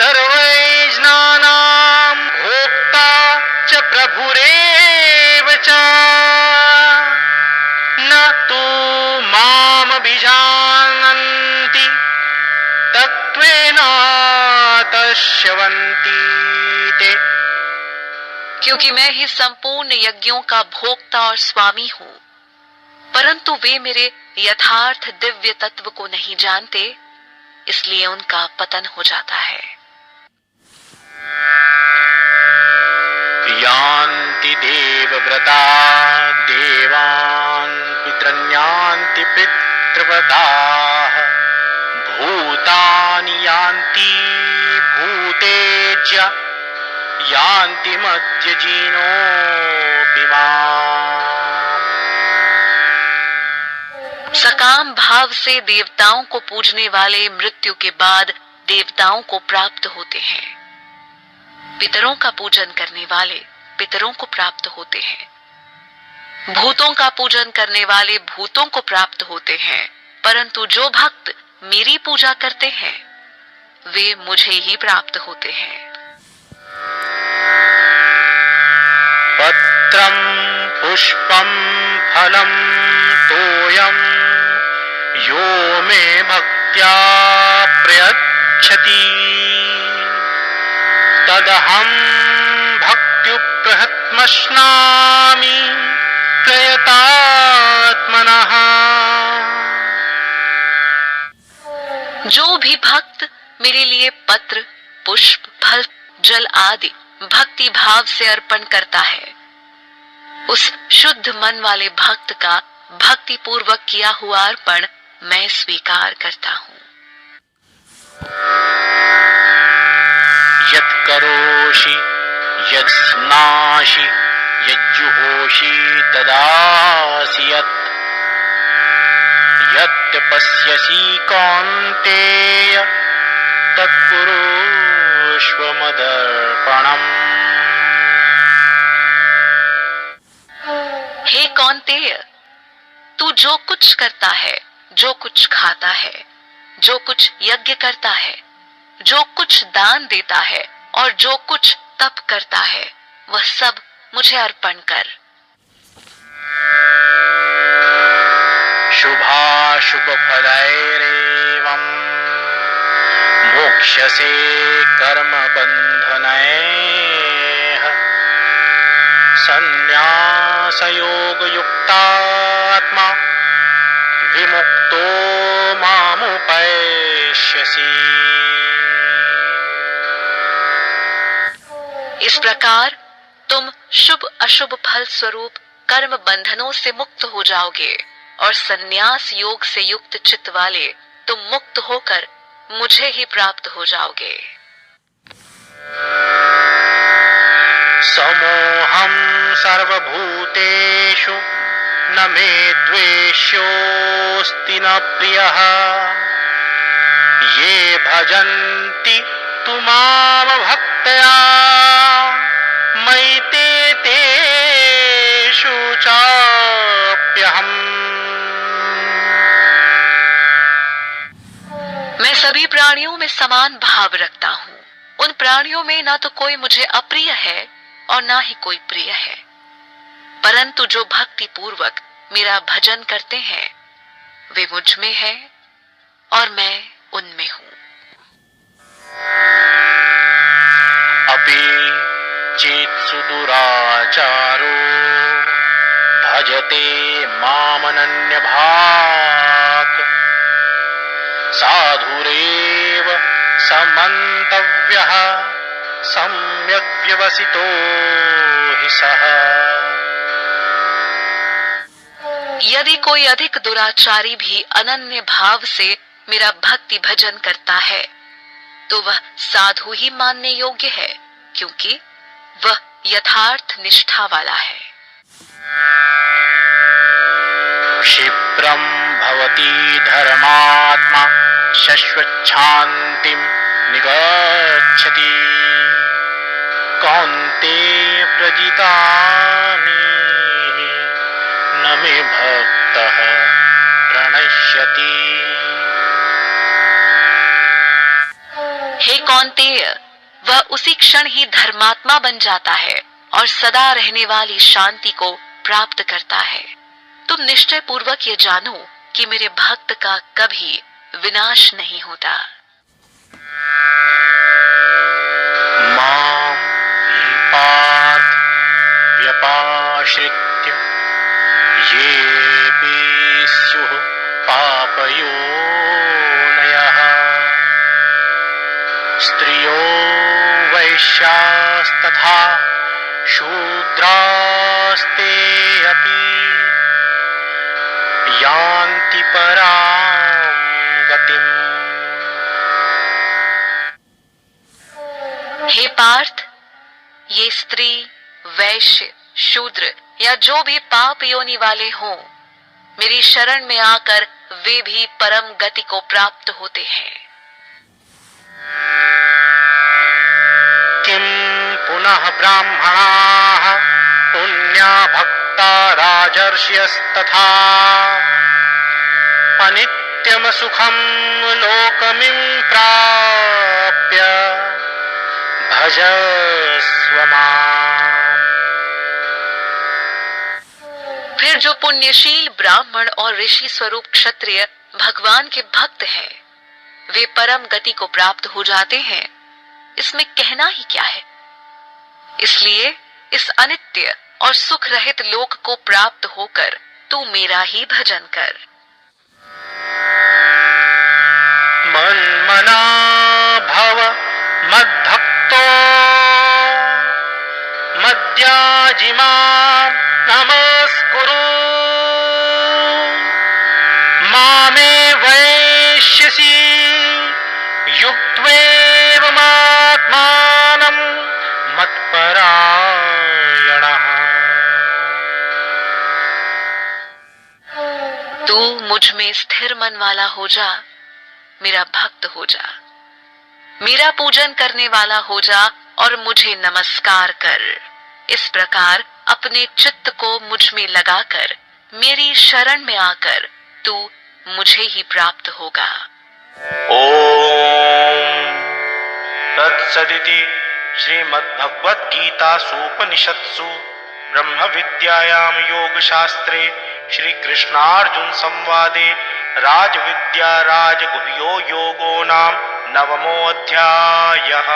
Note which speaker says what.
Speaker 1: सर्वैर्जनानां भोक्ता च प्रभुरेव च न तु मामभिजानन्ति तत्त्वेन तस्यवन्ति ते।
Speaker 2: क्योंकि मैं ही संपूर्ण यज्ञों का भोक्ता और स्वामी हूँ, परंतु वे मेरे यथार्थ दिव्य तत्व को नहीं जानते, इसलिए उनका पतन हो जाता है।
Speaker 1: यान्ति देवव्रता देवान् पितृन्यान्ति पितृव्रताः भूतानि यान्ति भूतेज्य यान्ति मध्यजीनोऽपि माम्।
Speaker 2: सकाम भाव से देवताओं को पूजने वाले मृत्यु के बाद देवताओं को प्राप्त होते हैं। पितरों का पूजन करने वाले पितरों को प्राप्त होते हैं। भूतों का पूजन करने वाले भूतों को प्राप्त होते हैं, परंतु जो भक्त मेरी पूजा करते हैं वे मुझे ही प्राप्त होते हैं।
Speaker 1: पत्रं पुष्पं फलं तोयं यो मे भक्त्या प्रयच्छति तदहं भक्त्युपहृतमश्नामि प्रयतात्मनः।
Speaker 2: जो भी भक्त मेरे लिए पत्र, पुष्प, फल, जल आदि भक्ति भाव से अर्पण करता है, उस शुद्ध मन वाले भक्त का भक्ति पूर्वक किया हुआ अर्पण मैं स्वीकार करता हूँ।
Speaker 1: यत् करोषि यत् स्नासि यज्जुहोषि ददासि यत् पश्यसि कौन्तेय तत्कुरुष्व मदर्पणम्।
Speaker 2: हे कौन्तेय, तू जो कुछ करता है, जो कुछ खाता है, जो कुछ यज्ञ करता है, जो कुछ दान देता है और जो कुछ तप करता है, वह सब मुझे अर्पण कर।
Speaker 1: शुभाशुभ फलैरेवं मोक्ष्यसे कर्म बन्धनैः संन्यासयोग युक्तात्मा विमुक्तो मामुपैष्यसि।
Speaker 2: इस प्रकार तुम शुभ अशुभ फल स्वरूप कर्म बंधनों से मुक्त हो जाओगे और संन्यास योग से युक्त चित्त वाले तुम मुक्त होकर मुझे ही प्राप्त हो जाओगे।
Speaker 1: समोहं सर्वभूतेषु न मे द्वेष्योऽस्ति न प्रियः ये भजन्ति तु मां भक्त्या मयि ते तेषु चाप्यहम्।
Speaker 2: मैं सभी प्राणियों में समान भाव रखता हूँ। उन प्राणियों में ना तो कोई मुझे अप्रिय है और ना ही कोई प्रिय है, परंतु जो भक्ति पूर्वक मेरा भजन करते हैं वे मुझ में है और मैं उनमें हूँ।
Speaker 1: अपि चेत् सुदुराचारो भजते मामनन्यभाक् साधुरेव समन्तव्यः सम्यग् व्यवसितो हि सः।
Speaker 2: यदि कोई अधिक दुराचारी भी अनन्य भाव से मेरा भक्ति भजन करता है तो वह साधु ही मानने योग्य है, क्योंकि वह यथार्थ निष्ठा वाला है।
Speaker 1: क्षिप्रं भवति धर्मात्मा शश्वच्छान्तिं निगच्छति कौन्तेय प्रजितानि न मे भक्तः प्रणश्यति।
Speaker 2: हे कौन्तेय, वह उसी क्षण ही धर्मात्मा बन जाता है और सदा रहने वाली शांति को प्राप्त करता है। तुम निश्चय पूर्वक ये जानो कि मेरे भक्त का कभी विनाश नहीं होता।
Speaker 1: मां हि पार्थ व्यपाश्रित्य येऽपि स्युः पापयोनयः स्त्रियो वैश्यास्तथा शूद्रास्ते अपि यान्ति परां गतिम्।
Speaker 2: हे पार्थ, ये स्त्री, वैश्य, शूद्र या जो भी पाप योनि वाले हों, मेरी शरण में आकर वे भी परम गति को प्राप्त होते हैं।
Speaker 1: किं पुनः ब्राह्मणाः पुण्या भक्ता राजर्षयस्तथा अनित्यं सुखं लोकमिं प्राप्य भजस्व माम्।
Speaker 2: फिर जो पुण्यशील ब्राह्मण और ऋषि स्वरूप क्षत्रिय भगवान के भक्त हैं, वे परम गति को प्राप्त हो जाते हैं। इसमें कहना ही क्या है। इसलिए इस अनित्य और सुख रहित लोक को प्राप्त होकर तू मेरा ही भजन कर।
Speaker 1: मन्मना भव मद्भक्तो मद्याजी मां नमस्कुरु मामे वैश्यसि युक्त्वेवमात्मानं मत्परायणः।
Speaker 2: तू मुझ में स्थिर मन वाला हो जा, मेरा भक्त हो जा, मेरा पूजन करने वाला हो जा और मुझे नमस्कार कर। इस प्रकार अपने चित्त को मुझ में लगाकर मेरी शरण में आकर तू मुझे ही प्राप्त होगा।
Speaker 1: ओम तत्सदिति श्रीमद्भगवद्गीतासूपनिषत्सु ब्रह्म विद्यायां योगशास्त्रे श्री कृष्णार्जुन संवादे राजविद्या राजगुह्यो योगो नाम 9मोऽध्यायः।